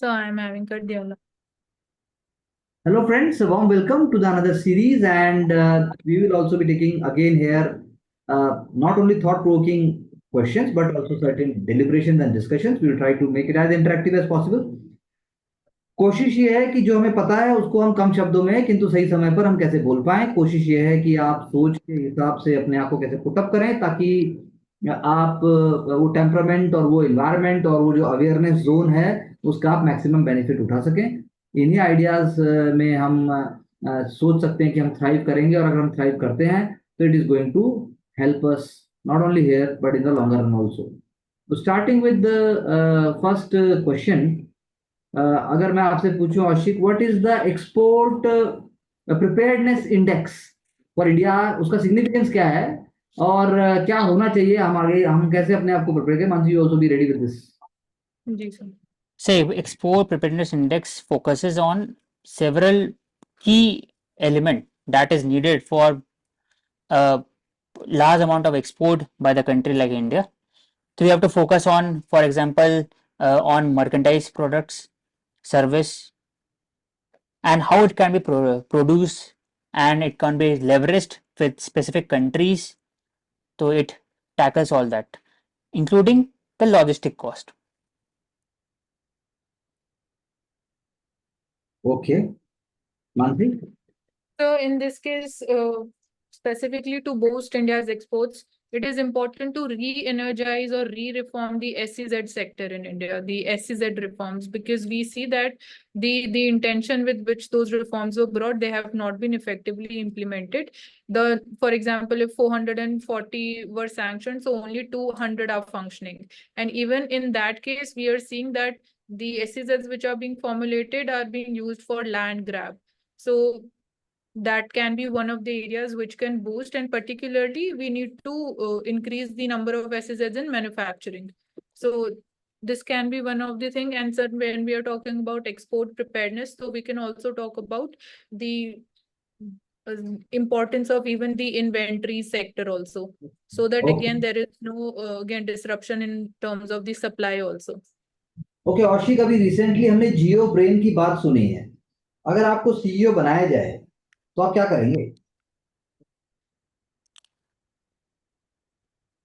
So I'm having cut dialogue. Hello, friends. A warm welcome to the another series, and we will also be taking again here not only thought-provoking questions but also certain deliberations and discussions. We will try to make it as interactive as possible. कोशिश ये है कि जो हमें पता है उसको हम कम शब्दों में किंतु सही समय पर हम कैसे बोल पाएं। कोशिश ये है कि आप सोच के हिसाब से अपने आप को कैसे पुटअप करें ताकि आप वो टेम्परामेंट और वो इन्वायरमेंट और वो जो अवेयरनेस जोन है उसका आप मैक्सिमम बेनिफिट उठा सकें। इन्हीं आइडियाज में हम सोच सकते हैं कि हम थ्राइव करेंगे, और अगर हम थ्राइव करते हैं तो it is going to help us not only here but in the longer run also. तो starting with the first question, अगर मैं आपसे पूछूं Aashik, what is the export preparedness index for India, उसका सिग्निफिकेंस क्या है और क्या होना चाहिए, हम आगे हम कैसे अपने आप को प्रिपेयर करें। Mansi, you also be ready with this. जी sir. Say, Export Preparedness Index focuses on several key elements that is needed for a large amount of export by the country like India. So we have to focus on, for example, on merchandise products, service, and how it can be produced, and it can be leveraged with specific countries. So it tackles all that, including the logistic cost. Okay, Mansi. So in this case, specifically to boost India's exports, it is important to re-energize or re-reform the SEZ sector in India, the SEZ reforms, because we see that the intention with which those reforms were brought, they have not been effectively implemented. For example, if 440 were sanctioned, so only 200 are functioning. And even in that case, we are seeing that the SEZs which are being formulated are being used for land grab. So that can be one of the areas which can boost, and particularly we need to increase the number of SSZs in manufacturing. So this can be one of the thing. And sir, when we are talking about export preparedness, so we can also talk about the importance of even the inventory sector also, so that Okay. again there is no again disruption in terms of the supply also. Okay Aushik, अभी recently हमने जियो brain की बात सुनी है। अगर आपको CEO बनाया जाए तो आप क्या करेंगे?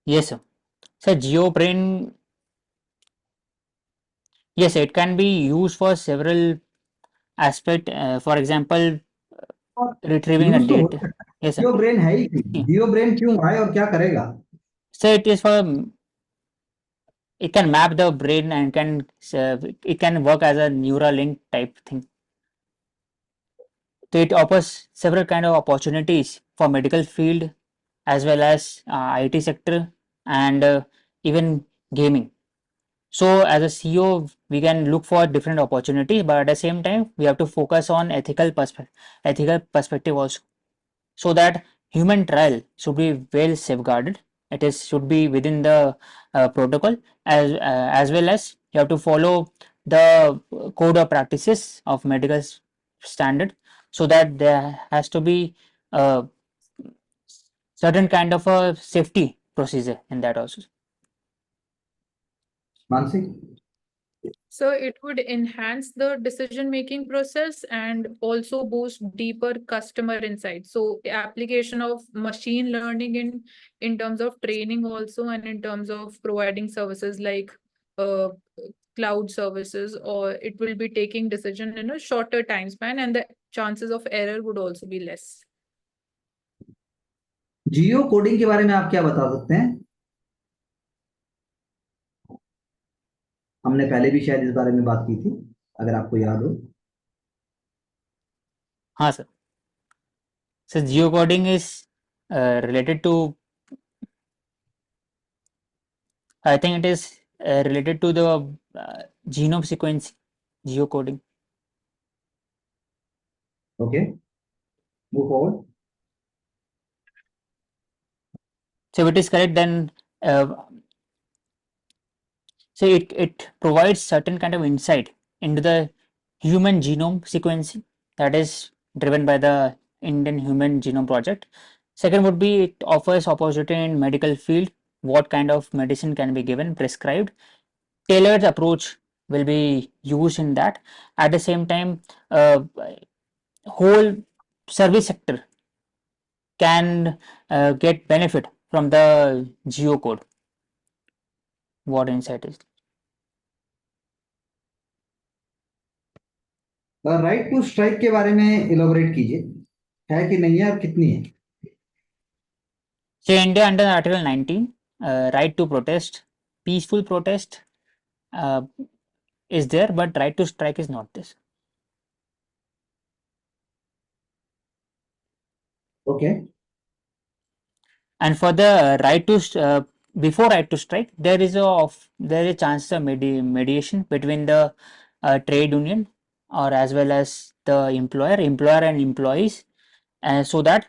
Yes, sir. So GeoBrain, yes, it can be used for several aspect. For example, retrieving a use तो data. होता है, Yes, sir. जियो ब्रेन है ही क्यों? See, जियो ब्रेन क्यों आए और क्या करेगा? so it is for it can map the brain and it can work as a neural link type thing. So it offers several kind of opportunities for medical field as well as IT sector and even gaming. So as a CEO, we can look for different opportunities, but at the same time, we have to focus on ethical perspective also, so that human trial should be well safeguarded. It is should be within the protocol, as well as you have to follow the code of practices of medical standard, so that there has to be a certain kind of a safety procedure in that also. Mansi, So it would enhance the decision-making process and also boost deeper customer insight. So application of machine learning in terms of training also, and in terms of providing services like uh, cloud services, or it will be taking decision in a shorter time span, and the chances of error would also be less. Jio coding के बारे में आप क्या बता सकते हैं? हमने पहले भी शायद इस बारे में बात की थी, अगर आपको याद हो। हाँ sir. So geocoding is related to, I think it is related to the genome sequencing, geocoding. Okay, move forward. So if it is correct, then so it provides certain kind of insight into the human genome sequencing that is driven by the Indian Human Genome Project. Second would be it offers opportunity in medical field, what kind of medicine can be given, prescribed, tailored approach will be used in that. At the same time, whole service sector can get benefit from the geo code. What insight is? Right to strike के बारे में elaborate कीजिए, है कि नहीं है और कितनी है? So India under Article 19, right to protest, peaceful protest is there, but right to strike is not this. Okay. And for the right to before right to strike, there is a chance of mediation between the trade union or as well as the employer and employees, so that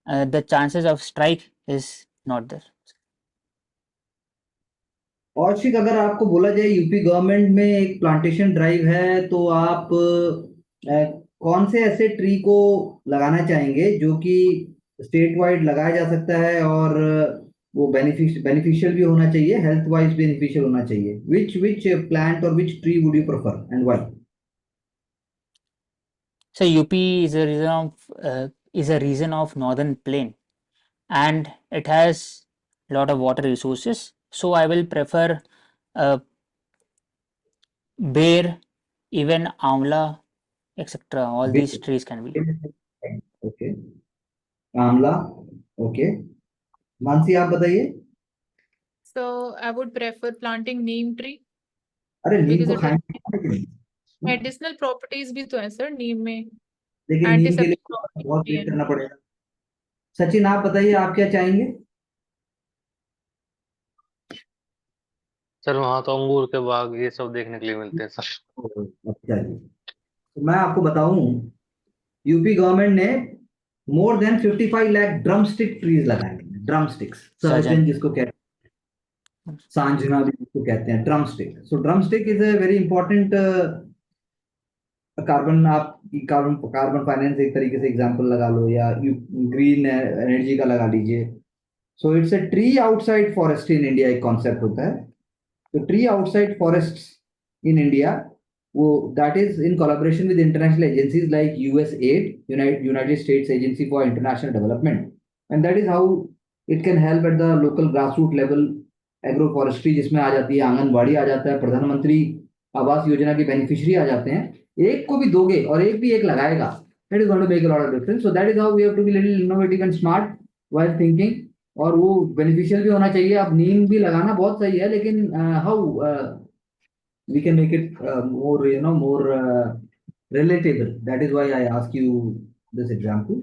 the chances of strike is not there. औशिक, अगर आपको बोला जाए UP government में एक plantation drive है, तो आप कौन से ऐसे ट्री को लगाना चाहेंगे जो कि स्टेट वाइड लगाया जा सकता है और वो बेनिफिशियल भी होना चाहिए, हेल्थ वाइज बेनिफिशियल होना चाहिए? विच प्लांट और which tree would you prefer and why? So UP is a region of northern plain, and it has a lot of water resources. So I will prefer bear, even amla, etc. All these trees can be. Okay, आंवला, okay. Mansi, आप बताइए। So I would prefer planting neem tree अरे नीम because को it has खाएंगे, medicinal properties भी तो है sir नीम में, लेकिन नीम के लिए antiseptic बहुत properties भी वेट है। करना पड़ेगा। सचिन, आप बताइए, आप क्या चाहेंगे? सर वहाँ तो अंगूर के बाग ये सब देखने के लिए मिलते हैं सर। अच्छा जी, तो मैं आपको बताऊं, यूपी गवर्नमेंट ने more than 55 lakh drum stick trees लगाए हैं। ड्रम स्टिक्स, सहजन जिसको कहते हैं, सांजना भी जिसको कहते हैं, drum stick. So drum stick is a very important carbon, आप कार्बन कार्बन फाइनेंस एक तरीके से एग्जांपल लगा लो, या ग्रीन एनर्जी का लगा लीजिए। So it's a tree outside forest in India, एक कॉन्सेप्ट होता है। तो tree outside forest in India, वो that is in collaboration with international agencies like USAID, United States agency for international development, and that is how it can help at the local grass root level. Agro forestry जिसमें आ जाती है, आंगनबाड़ी आ जाता है, प्रधानमंत्री आवास योजना के beneficiary आ जाते हैं। एक को भी दोगे और एक भी एक लगाएगा, that is going to make a lot of difference. So that is how we have to be little innovative and smart while thinking, और वो बेनिफिशियल भी होना चाहिए। अब नीम भी लगाना बहुत सही है, लेकिन how we can make it more, more relatable. That is why I ask you this example.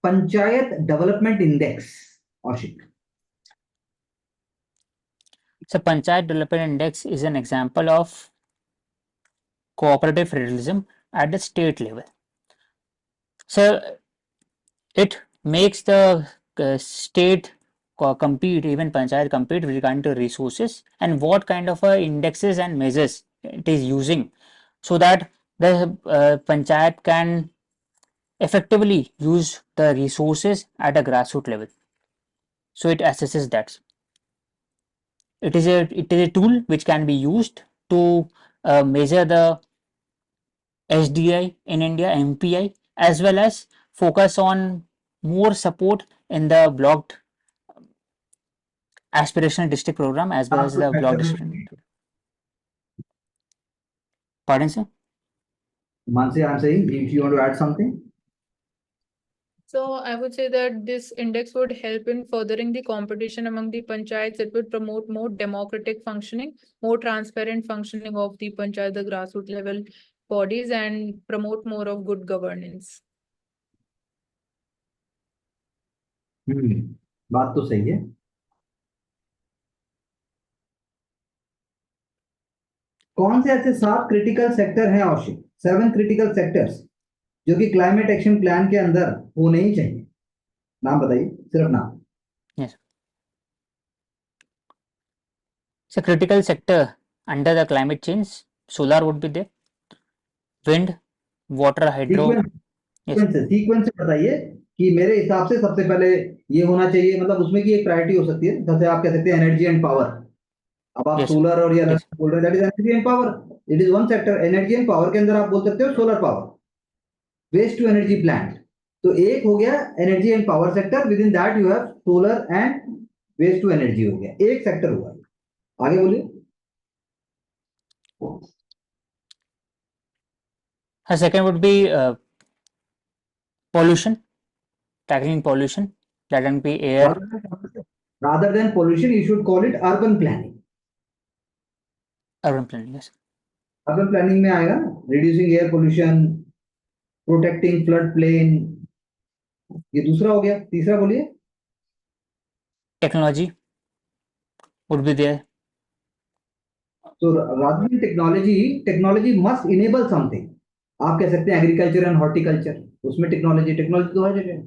Panchayat Development Index, Ashik. So Panchayat Development Index is an example of cooperative federalism at the state level. So it makes the state compete, even panchayat compete with regard to resources and what kind of indexes and measures it is using, so that the panchayat can effectively use the resources at a grassroots level. So it assesses that. It is a tool which can be used to measure the SDI in India, MPI, as well as focus on more support in the blocked aspirational district program as well as the block district. Pardon, sir? Mansi, I'm saying, if you want to add something. So I would say that this index would help in furthering the competition among the panchayats. It would promote more democratic functioning, more transparent functioning of the panchayat, the grassroots level bodies, and promote more of good governance. बात तो सही है। कौन से ऐसे 7 critical sector हैं औशिक, 7 critical sectors, जो कि क्लाइमेट एक्शन प्लान के अंदर होने ही चाहिए? नाम बताइए, सिर्फ नाम। Yes. So critical sector under the climate change, solar would be there, wind, water, hydro. Sequence बताइए कि मेरे हिसाब से सबसे पहले ये होना चाहिए, मतलब उसमें की एक प्रायोरिटी हो सकती है। जैसे आप कह सकते हैं एनर्जी एंड पावर, अब आप Yes. सोलर और ये अलग Yes. बोल रहे हैं, that is energy and power, it is one sector. Energy and power के अंदर आप बोल सकते हो solar power, waste to energy plant. तो एक हो गया energy and power sector, within that you have solar and waste to energy, हो गया एक सेक्टर हुआ। आगे बोलिए। The second would be pollution, tackling pollution, that can be air. Rather than pollution, you should call it urban planning. Urban planning. Yes. Urban planning में आएगा ना, reducing air pollution, protecting flood plain, ये दूसरा हो गया। तीसरा बोलिए। Technology would be there. तो rather than technology, technology must enable something. आप कह सकते हैं एग्रीकल्चर एंड हॉर्टिकल्चर, उसमें टेक्नोलॉजी तो हर जगह है।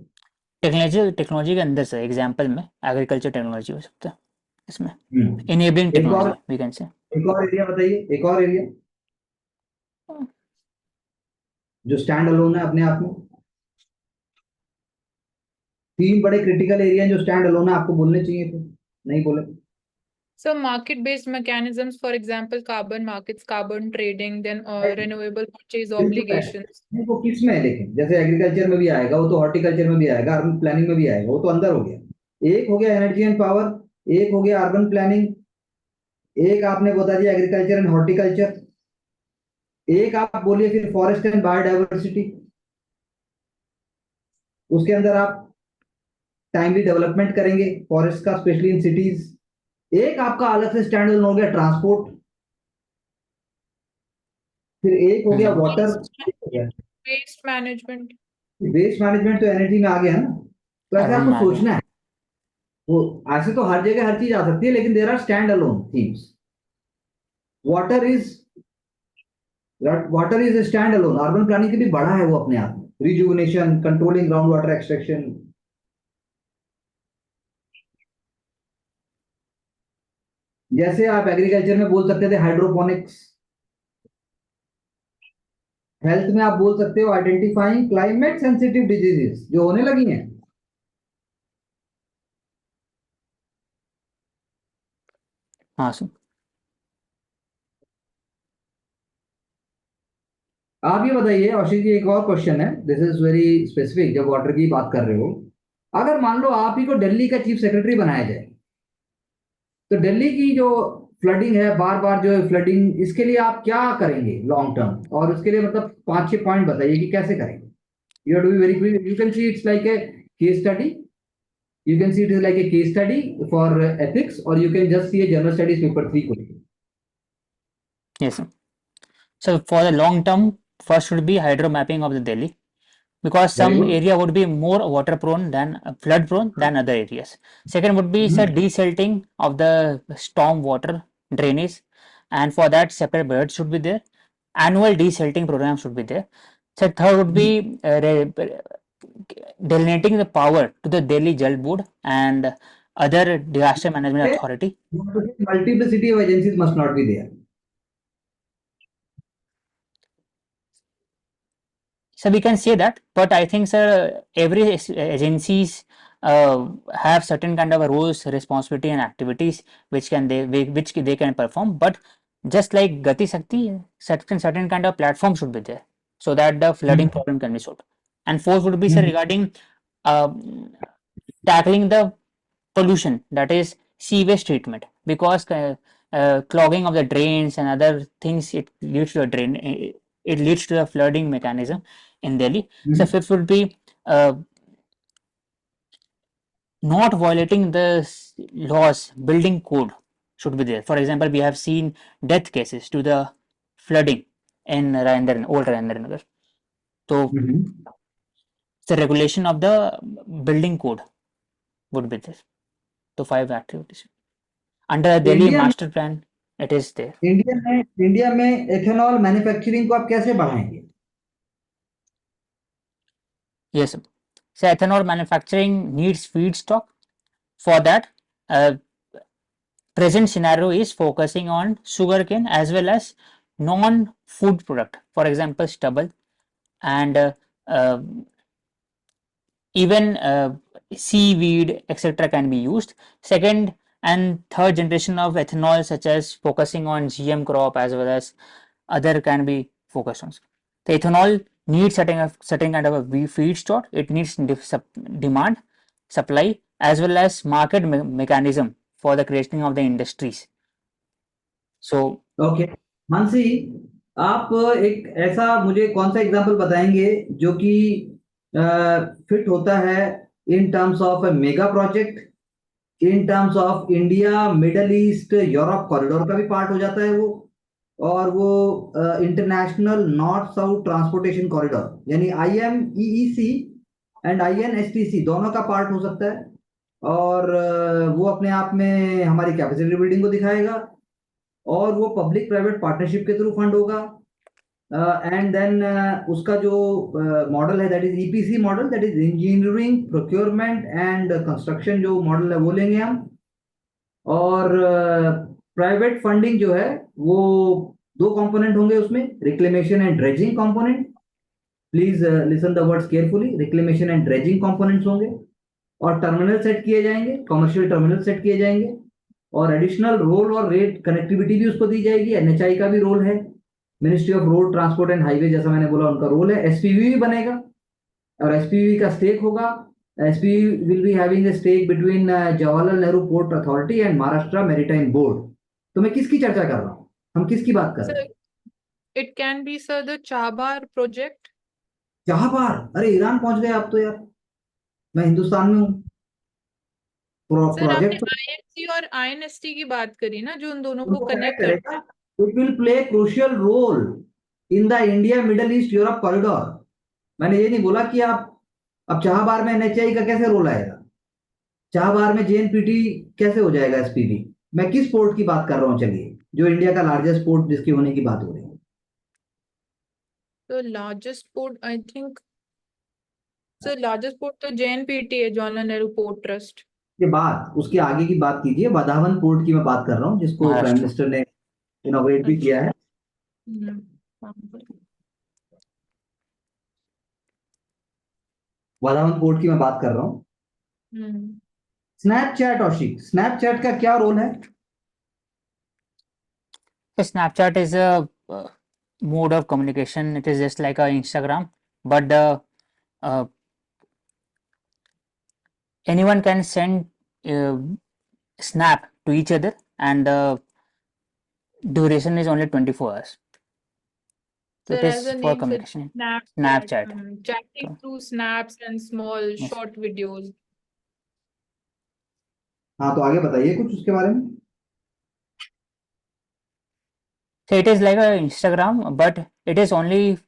टेक्नोलॉजी के अंदर से एग्जाम्पल में एग्रीकल्चर टेक्नोलॉजी हो सकता है इसमें, इनेबलिंग एक और टेक्नोलॉजी वी कैन से। एक और एरिया बताइए, एक और एरिया जो स्टैंड अलोन है अपने आप में। तीन बड़े क्रिटिकल एरिया जो स्टैंड अलोन है, आपको बोलने चाहिए थे, नहीं बोले। So market-based mechanisms, for example, carbon markets, carbon trading, then renewable purchase obligations. वो किस में है, लेकिन जैसे एग्रीकल्चर में भी आएगा, वो तो हॉर्टिकल्चर में भी आएगा, अर्बन प्लानिंग में भी आएगा, वो तो अंदर हो गया। एक हो गया एनर्जी एंड पावर, एक हो गया अर्बन प्लानिंग, एक आपने बता दिया एग्रीकल्चर एंड हॉर्टिकल्चर, एक आप बोलिए फिर फॉरेस्ट एंड बायोडाइवर्सिटी। उसके अंदर आप टाइमली डेवलपमेंट करेंगे फॉरेस्ट का, स्पेशली इन सिटीज। एक आपका अलग से स्टैंड हो गया ट्रांसपोर्ट, फिर एक हो गया water, Waste management. Waste management तो एनर्जी में आ गया है ना। तो ऐसे Urban आपको में आ गया। सोचना है, वो ऐसे तो हर जगह हर चीज आ सकती है, लेकिन there are standalone themes. Water is a standalone. Urban planning के भी बड़ा है वो अपने आप में, rejuvenation, controlling ground water extraction. जैसे आप एग्रीकल्चर में बोल सकते थे हाइड्रोपोनिक्स, हेल्थ में आप बोल सकते हो आइडेंटिफाइंग क्लाइमेट सेंसिटिव डिजीजेस जो होने लगी हैं। हाँ सर। आप ये बताइए आशीष जी, एक और क्वेश्चन है, दिस इज वेरी स्पेसिफिक। जब वाटर की बात कर रहे हो, अगर मान लो आप ही को दिल्ली का चीफ सेक्रेटरी बनाया जाए, तो दिल्ली की जो फ्लडिंग है, बार बार जो फ्लडिंग, इसके लिए आप क्या करेंगे लॉन्ग टर्म, और उसके लिए मतलब 5-6 पॉइंट बताइए कि कैसे करेंगे। You are doing very quick, you can see it's like a case study, you can see it is like a case study for ethics, or you can just see a general studies paper 3 question. Yes sir. So for the long term, first should be hydro mapping of the Delhi, because Very some good. area would be more water prone than flood prone than other areas. Second would be sir desilting of the storm water drainage, and for that separate budget should be there. Annual desilting program should be there. So third would be delineating the power to the Delhi Jal Board and other disaster management authority. Multiplicity of agencies must not be there. So we can say that, but I think sir every agencies have certain kind of roles, responsibility and activities which they can perform, but just like Gati Shakti, certain kind of platform should be there so that the flooding problem can be solved. And fourth would be sir regarding tackling the pollution, that is sewage treatment, because clogging of the drains and other things, it leads to it leads to a flooding mechanism in Delhi. So fifth would be not violating the laws, building code should be there. For example, we have seen death cases to the flooding in old Rajendra Nagar. So the regulation of the building code would be there. So 5 activities under the Delhi master plan, it is there. India में ethanol manufacturing को आप कैसे बढ़ाएंगे? Yes, so ethanol manufacturing needs feedstock. For that, present scenario is focusing on sugarcane as well as non-food product, for example stubble, and even seaweed etc. can be used. Second, and third generation of ethanol, such as focusing on GM crop as well as other can be focused on. The ethanol needs certain kind of a feedstock. It needs demand, supply, as well as market mechanism for the creation of the industries. So okay, Mansi, आप एक ऐसा मुझे कौन सा example बताएंगे जो कि fit होता है in terms of A mega project, in terms of India Middle East Europe corridor का भी पार्ट हो जाता है वो, और वो international north south transportation corridor यानी IMEEC एंड INSTC दोनों का पार्ट हो सकता है, और वो अपने आप में हमारी कैपेसिटी बिल्डिंग को दिखाएगा, और वो पब्लिक प्राइवेट पार्टनरशिप के थ्रू फंड होगा, एंड देन उसका जो मॉडल है that is EPC model, that is engineering procurement and construction, जो मॉडल है वो लेंगे हम। और प्राइवेट फंडिंग जो है वो दो कंपोनेंट होंगे उसमें, reclamation and dredging component. Please listen the words carefully, reclamation and dredging components होंगे, और टर्मिनल सेट किए जाएंगे, कमर्शियल टर्मिनल सेट किए जाएंगे, और एडिशनल रोल और रेट कनेक्टिविटी भी उसको दी जाएगी। NHI का भी रोल है, ministry of road transport and highway, जैसा मैंने बोला उनका रोल है। SPV भी बनेगा और SPV का स्टेक होगा। SPV will be having a stake between Jawaharlal Nehru Port Authority and Maharashtra Maritime Board. तो मैं किसकी चर्चा कर रहा हूँ, हम किसकी बात कर रहे हैं? It can be, sir, the Chabahar project. चाहबार? अरे ईरान पहुंच गए आप तो यार, मैं हिंदुस्तान में हूँ। सर आपने प्रोजेक्ट IMC और INST की बात करी ना, जो उन दोनों को कनेक्ट करेगा, it will play crucial role in the India Middle East Europe corridor. मैंने ये नहीं बोला कि आप अब चाहबार में NHI का कैसे रोल आएगा, चाहबार में JNPT कैसे हो जाएगा SPV। मैं किस पोर्ट की बात कर रहा हूँ, चलिए, जो इंडिया का लार्जेस्ट पोर्ट जिसके होने की बात हो रही है। The largest port, I think, sir, largest port तो JNPT है, जवाहरलाल नेहरू पोर्ट ट्रस्ट के बाद उसके आगे की बात कीजिए, वधावन पोर्ट की मैं बात कर रहा हूँ, जिसको प्राइम महाराष्ट्र। मिनिस्टर ने इनॉग्रेट भी किया है। वधावन पोर्ट की मैं बात कर रहा हूँ। स्नैपचैट, औशिक, स्नैपचैट का क्या रोल है? Snapchat is a mode of communication. It is just like a Instagram, but anyone can send snap to each other, and duration is only 24 hours. So Sir, it as is a for name communication. Snapchat. Snapchat. Chatting through snaps and small Yes. short videos. हाँ, तो आगे बताइए कुछ उसके बारे में। So it is like a Instagram, but it is only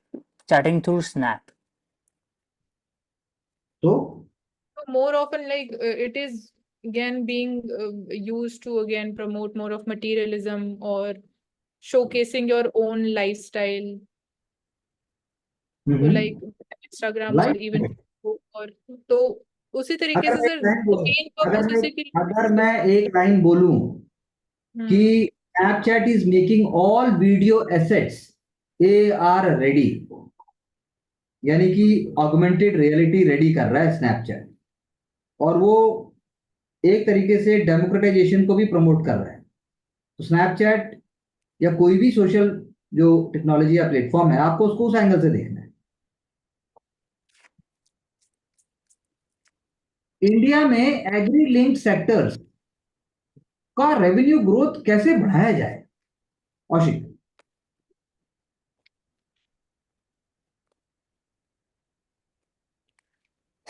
chatting through Snap. तो More often, like it is again being used to again promote more of materialism or showcasing your own lifestyle. So like Instagram or even Facebook, or तो उसी तरीके से sir main purpose उसी के लिए अगर मैं एक लाइन बोलूं कि Snapchat is making all video assets AR ready, यानी कि ऑगमेंटेड रियलिटी रेडी कर रहा है स्नैपचैट, और वो एक तरीके से डेमोक्रेटाइजेशन को भी प्रमोट कर रहा है। तो स्नैपचैट या कोई भी सोशल जो टेक्नोलॉजी या प्लेटफॉर्म है, आपको उसको उस एंगल से देखना है। इंडिया में एग्री लिंक्ड सेक्टर्स का रेवेन्यू ग्रोथ कैसे बढ़ाया जाए, औशिक?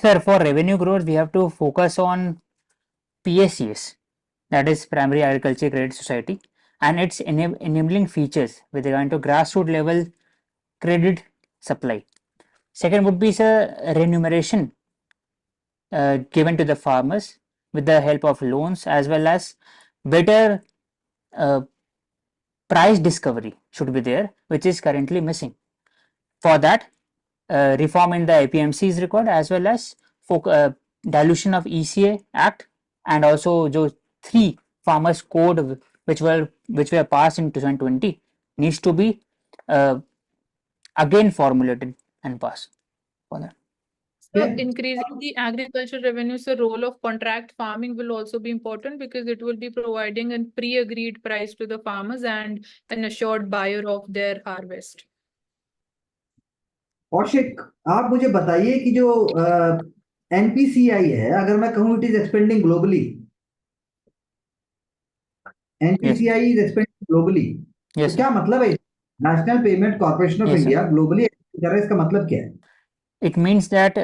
Sir, for revenue growth, we have to focus on PSCS, that is Primary Agriculture Credit Society, and its enabling features with regard to grassroots level credit supply. Second would be remuneration given to the farmers with the help of loans, as well as better price discovery should be there, which is currently missing. For that, reform in the APMC is required, as well as dilution of ECA Act, and also जो 3 farmers code which were passed in 2020 needs to be again formulated and passed for that. So Okay. increasing the agriculture revenue, so role of contract farming will also be important because it will be providing a pre-agreed price to the farmers and an assured buyer of their harvest. Kaushik, आप मुझे बताइए कि जो NPCI है, अगर मैं कहूँ it is expanding globally, NPCI is expanding globally, तो Yes, sir. क्या मतलब है? National payment corporation of Yes, sir. India globally कर रहा है, इसका मतलब क्या है? It means that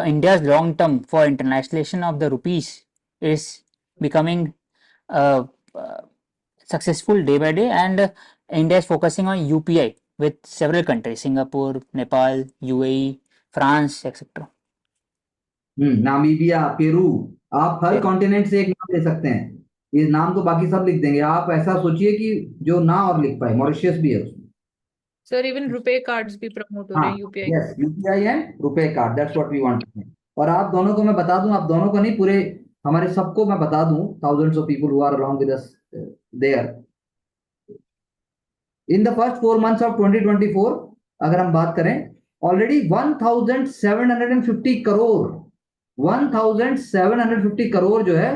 India's long term for internationalization of the rupees is becoming uh, uh, successful day by day, and India is focusing on UPI with several countries: Singapore, Nepal, UAE, France, etc. Namibia, Peru, आप हर Peru. Continent से एक नाम ले सकते हैं। ये नाम तो बाकी सब लिख देंगे, आप ऐसा सोचिए कि जो ना और लिख पाए, मॉरिशियस भी है उसमें। Sir, even RuPay cards भी प्रमोट हो रहे हैं, हाँ, UPI। Yes, UPI and RuPay card, that's what we want. और आप दोनों को मैं बता दूं, आप दोनों को नहीं, पूरे हमारे सबको मैं बता दूं, thousands of people who are along with us there, in the first 4 months of 2024 अगर हम बात करें, ऑलरेडी 1750 करोड़ 1750 करोड़ जो है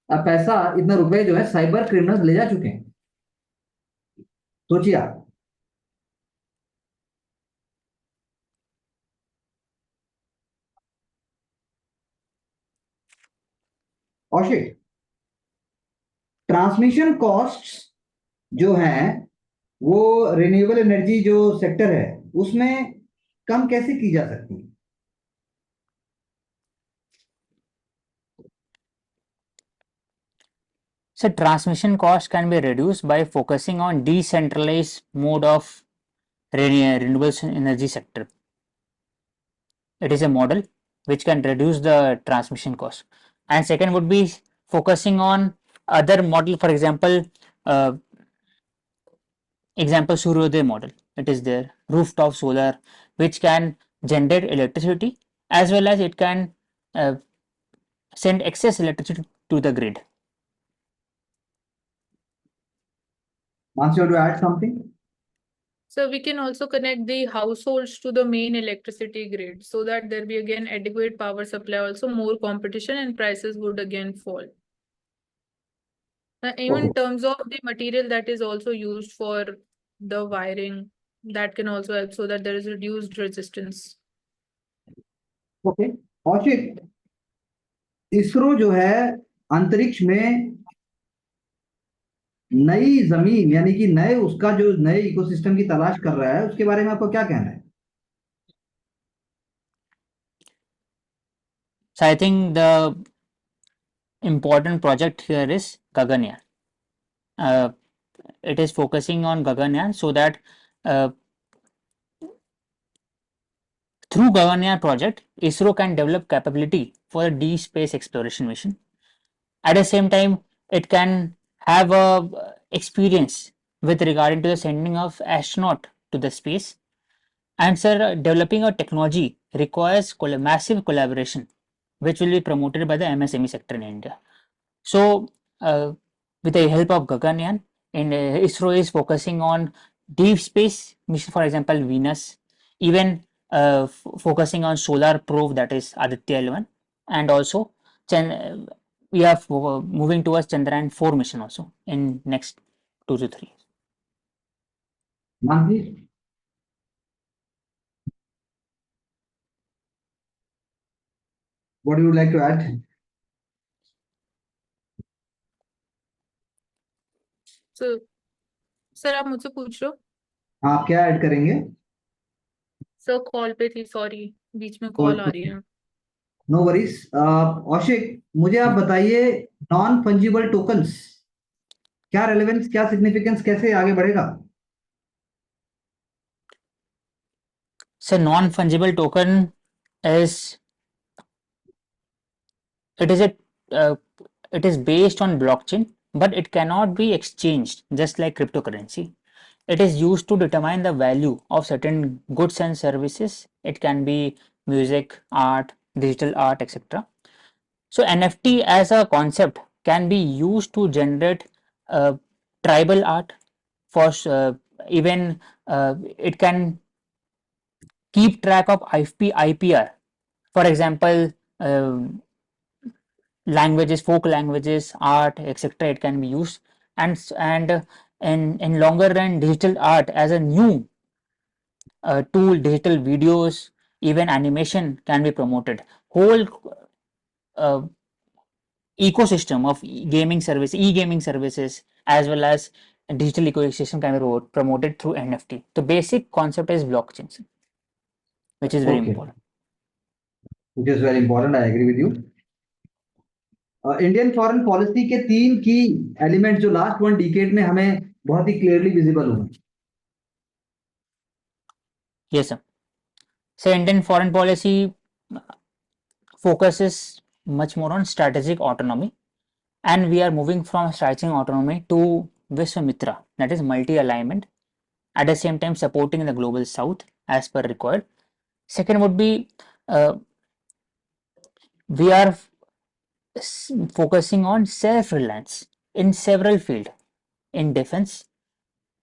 पैसा, इतना रुपए जो है साइबर क्रिमिनल्स ले जा चुके हैं। सोचिए आप। कौशिक, ट्रांसमिशन कॉस्ट्स जो हैं वो रिन्यूएबल एनर्जी जो सेक्टर है उसमें कम कैसे की जा सकती है? So transmission cost can be reduced by focusing on decentralized mode of renewable energy sector. It is a model which can reduce the transmission cost. And second would be focusing on other model, for example, Suryodaya model. It is there, rooftop solar, which can generate electricity as well as it can send excess electricity to the grid. Once you want to add something? So we can also connect the households to the main electricity grid so that there be again adequate power supply, also more competition and prices would again fall. Even in terms of the material that is also used for the wiring, that can also help so that there is reduced resistance. Okay, Kaushik, ISRO जो है अंतरिक्ष में नई जमीन यानी कि नए उसका जो नए इकोसिस्टम की तलाश कर रहा है, उसके बारे में आपको क्या कहना है? So I think the important project here is Gaganyaan. It is focusing on Gaganyaan so that through Gaganyaan project, ISRO can develop capability for a deep space exploration mission. At the same time, it can have a experience with regarding to the sending of astronaut to the space. And sir, developing a technology requires massive collaboration, which will be promoted by the MSME sector in India. So, with the help of Gaganyaan, and ISRO is focusing on deep space mission, for example, Venus, even focusing on solar probe, that is Aditya 11, and also we are moving towards Chandrayaan 4 mission also in next 2 to 3 years. Manpreet? What do you like to add? So, sir, आप मुझसे पूछ लो। आप क्या add करेंगे? Sir call पे थी, sorry, बीच में call आ रही है। No worries. कौशिक, मुझे आप बताइए, नॉन फंजिबल टोकन्स क्या रेलेवेंस, क्या सिग्निफिकेंस, कैसे आगे बढ़ेगा? So non-fungible token is it is a it is based on blockchain, but it cannot be exchanged just like cryptocurrency. It is used to determine the value of certain goods and services. It can be music, art, digital art, etc. So NFT as a concept can be used to generate tribal art for even it can keep track of IPR. For example, languages, folk languages, art, etc. It can be used, and in longer run, digital art as a new tool, digital videos, even animation can be promoted. Whole uh, ecosystem of e-gaming services, as well as digital ecosystem can be promoted through NFT. The basic concept is blockchain, which is very Okay, important. which is very important. I agree with you. Indian foreign policy के 3 की element जो last 1 decade में हमें बहुत ही clearly visible हुए. Yes, sir. So Indian foreign policy focuses much more on strategic autonomy, and we are moving from strategic autonomy to Vishwamitra, that is multi-alignment, at the same time supporting the global south as per required. Second would be we are focusing on self-reliance in several fields, in defense,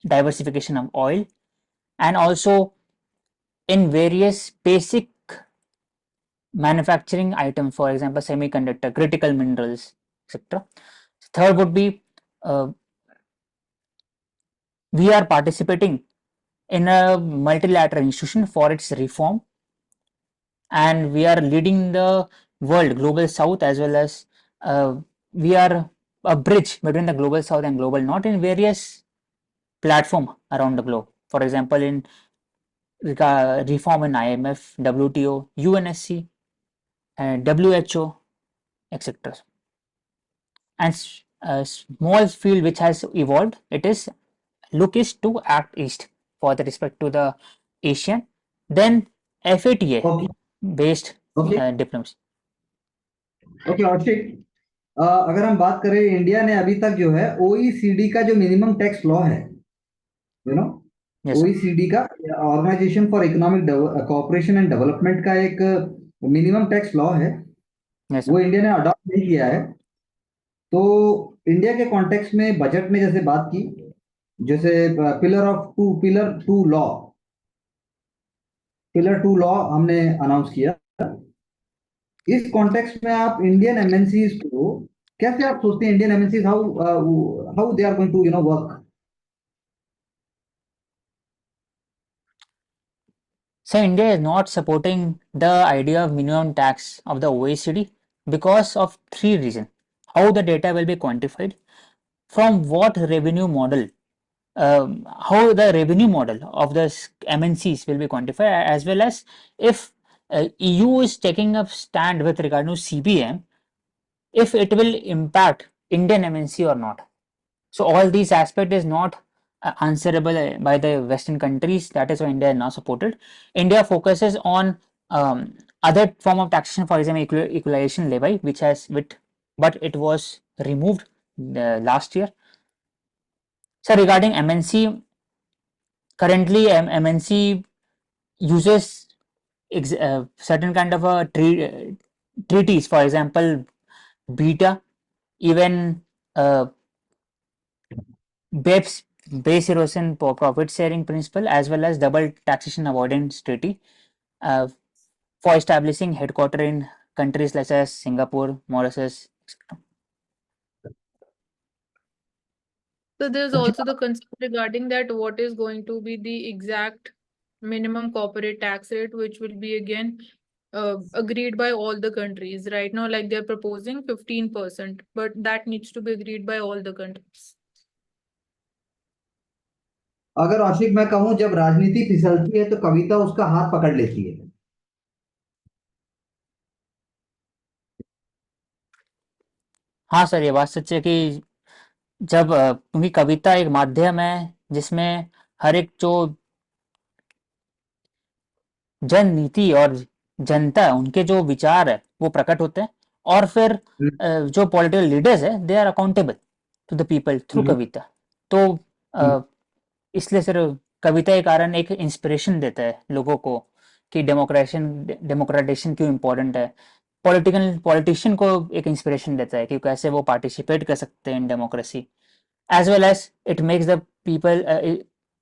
diversification of oil, and also in various basic manufacturing items, for example, semiconductor, critical minerals, etc. Third would be we are participating in a multilateral institution for its reform, and we are leading the world, global south, as well as we are a bridge between the global south and global north in various platform around the globe. For example, in reform in IMF, WTO, UNSC, WHO, etc. And a small field which has evolved, it is look east to act east for the respect to the Asian, then FATA Okay. based Okay. diplomacy. Okay Aushik, अगर हम बात करें, India ने अभी तक जो है OECD का जो मिनिमम टैक्स लॉ है, you know, Yes, sir. OECD का Organisation for Economic Cooperation and Development का एक मिनिमम टैक्स लॉ है, Yes, sir. वो इंडिया ने अडॉप्ट नहीं किया है. तो इंडिया के कॉन्टेक्स्ट में बजट में जैसे बात की, जैसे पिलर 2 लॉ हमने अनाउंस किया. इस कॉन्टेक्स्ट में आप इंडियन एमएनसीज को कैसे आप सोचते हैं, Indian MNCs how they are going to work? So India is not supporting the idea of minimum tax of the OECD because of 3 reasons. How the data will be quantified, from what revenue model, how the revenue model of the MNCs will be quantified, as well as if EU is taking a stand with regard to CBM, if it will impact Indian MNC or not. So all these aspect is not answerable by the Western countries. That is why India is not supported. India focuses on other form of taxation, for example, equalization levy, but it was removed last year. So regarding MNC, currently MNC uses certain kind of a treaties, for example, beta, even BEPS, base erosion profit sharing principle, as well as double taxation avoidance treaty for establishing headquarter in countries such as Singapore, Mauritius, etc. So there's also the concern regarding that what is going to be the exact minimum corporate tax rate, which will be again agreed by all the countries. Right now, like they're proposing 15%, but that needs to be agreed by all the countries. अगर औशिक मैं कहूं, जब राजनीति फिसलती है तो कविता उसका हाथ पकड़ लेती है. हाँ सर, ये बात सच है कि जब क्योंकि कविता एक माध्यम है जिसमें हर एक जो जन नीति और जनता, उनके जो विचार है वो प्रकट होते हैं, और फिर जो पॉलिटिकल लीडर्स है they are accountable to the people through कविता. तो इसलिए सर कविता के कारण एक इंस्पिरेशन देता है लोगों को कि डेमोक्रेटाइजेशन क्यों इम्पोर्टेंट है. पॉलिटिशियन को एक इंस्पिरेशन देता है कि कैसे वो पार्टिसिपेट कर सकते हैं in democracy, as well as it makes the people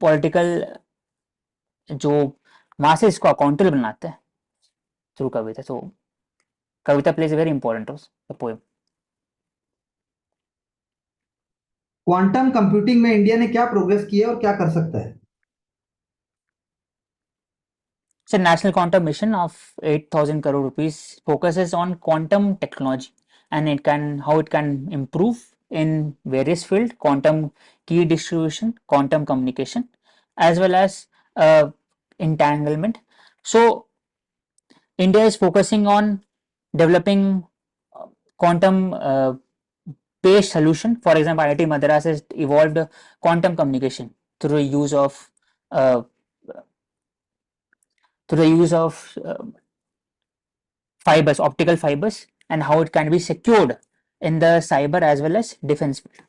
political जो वहां से इसको अकाउंटेबल बनाते हैं through kavita. So kavita plays a very important role the poem. Quantum computing में इंडिया ने क्या प्रोग्रेस की है और क्या कर सकता है? So National Quantum Mission of 8,000 crore rupees focuses on quantum technology and how it can improve in various fields: quantum key distribution, quantum communication, as well as entanglement. So India is focusing on developing quantum based solution. For example, IIT Madras has evolved quantum communication through the use of uh, fibers, optical fibers, and how it can be secured in the cyber as well as defense field.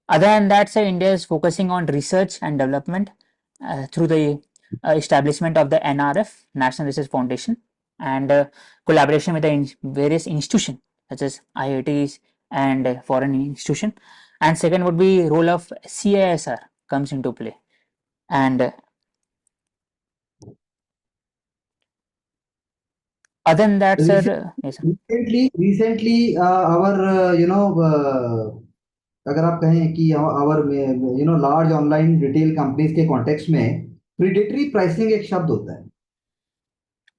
Other than that, sir, India is focusing on research and development through the establishment of the NRF, National Research Foundation, and collaboration with the various institutions such as IITs and foreign institution. And second would be role of CISR comes into play. And other than that, sir, yes, sir. Recently, अगर आप कहें कि our large online retail companies के context में predatory pricing एक शब्द होता है.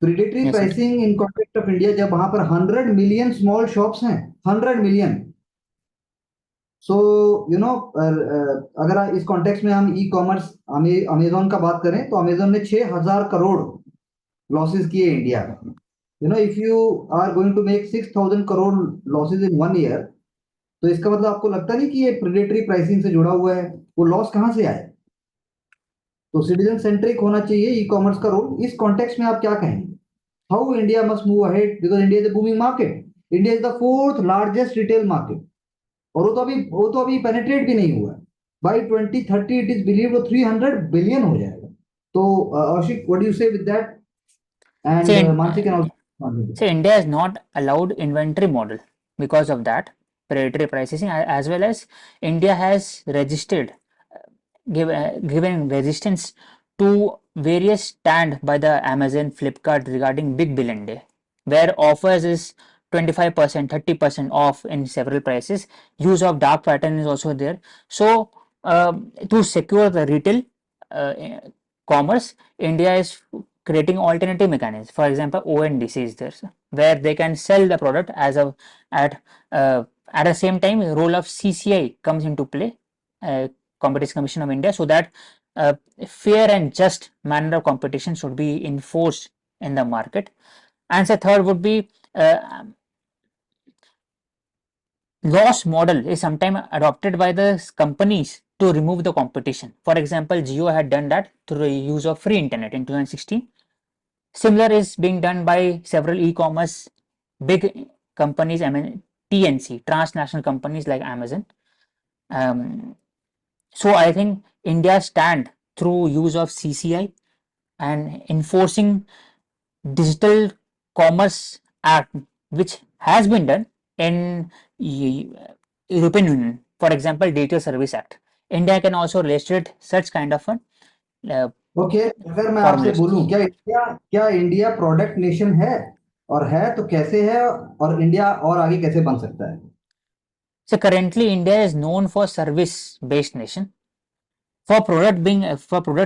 Predatory Yes, sir. pricing in context of India, जब वहां पर 100 million small shops हैं, 100 million. So अगर इस कॉन्टेक्स्ट में हम ई कॉमर्स अमेजोन का बात करें तो अमेजोन ने 6,000 करोड़ लॉसेस किए इंडिया में. if you are going to make 6,000 crore losses in 1 year, तो इसका मतलब आपको लगता नहीं कि ये प्रेडेटरी प्राइसिंग से जुड़ा हुआ है? वो लॉस कहां से आए? तो सिटीजन सेंट्रिक होना चाहिए ई कॉमर्स का रोल. इस कॉन्टेक्स्ट में आप क्या कहेंगे? How India must move ahead, because India is a booming market. India is the 4th largest retail market, और वो तो अभी पेनिट्रेट भी नहीं हुआ है. By 2030 it is believed 300 billion हो जाएगा. तो Ashiq, what do you say with that? And Mansi can also. So India is not allowed inventory model because of that predatory pricing, as well as India has registered given resistance to various stand by the Amazon, Flipkart regarding Big Billion Day, where offers is 25%, 30% off in several prices. Use of dark pattern is also there. So to secure the retail commerce, India is creating alternative mechanisms. For example, ONDC is there, where they can sell the product as a at the same time role of CCI comes into play, Competition Commission of India, so that fair and just manner of competition should be enforced in the market. And the third would be loss model is sometimes adopted by the companies to remove the competition. For example, Jio had done that through the use of free internet in 2016. Similar is being done by several e-commerce big companies, I mean TNC, transnational companies like Amazon. So I think India stand through use of CCI and enforcing Digital Commerce Act, which has been done in European Union. For example, Data Service Act. India can also register such kind of a okay, अगर मैं आपसे बोलूं क्या India product nation है, और है तो कैसे है, और इंडिया और आगे कैसे बन सकता है? So currently India is known for service based nation. For product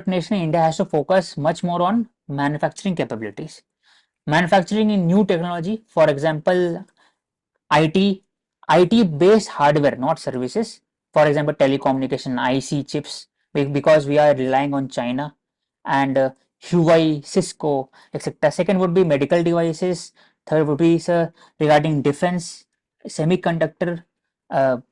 nation, India has to focus much more on manufacturing capabilities. Manufacturing in new technology, for example, IT based hardware, not services. For example, telecommunication, IC chips, because we are relying on China, and Huawei, Cisco, etc. Second would be medical devices. Third would be regarding defense, semiconductor.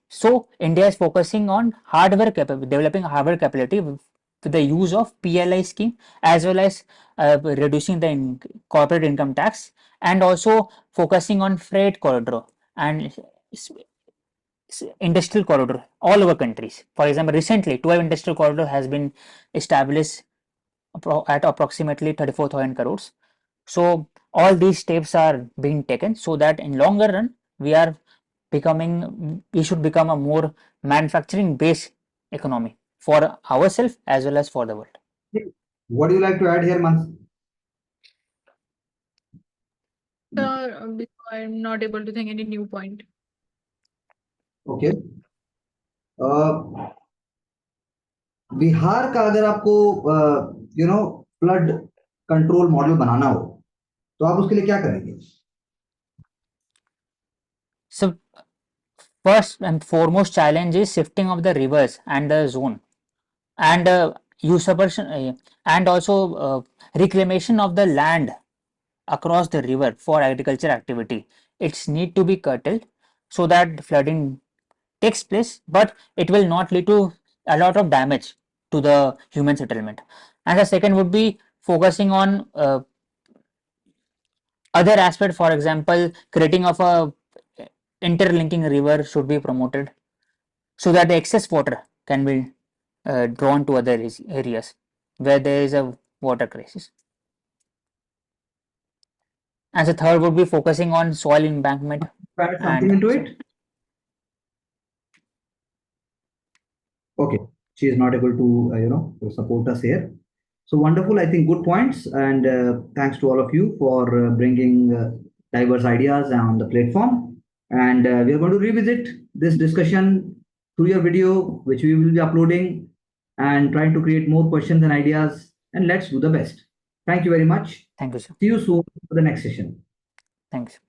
So India is focusing on developing hardware capability with the use of PLI scheme, as well as reducing the corporate income tax, and also focusing on freight corridor and industrial corridor all over countries. For example, recently 12 industrial corridor has been established at approximately 34,000 crores. So all these steps are being taken so that in longer run we should become a more manufacturing based economy for ourselves as well as for the world. What do you like to add here, Mans? I'm not able to think any new point. Okay. Bihar का अगर आपको flood control model बनाना हो तो आप उसके लिए क्या करेंगे? So first and foremost challenge is shifting of the rivers and the zone, and usurpation and also reclamation of the land across the river for agriculture activity. It's need to be curtailed so that flooding takes place, but it will not lead to a lot of damage to the human settlement. And the second would be focusing on other aspect, for example, creating of a interlinking river should be promoted so that the excess water can be drawn to other areas where there is a water crisis. And the third would be focusing on soil embankment. Add something into it? Okay, she is not able to to support us here. So wonderful. I think good points, and thanks to all of you for bringing diverse ideas on the platform. And we are going to revisit this discussion through your video, which we will be uploading, and trying to create more questions and ideas. And let's do the best. Thank you very much. Thank you, sir. See you soon for the next session. Thanks.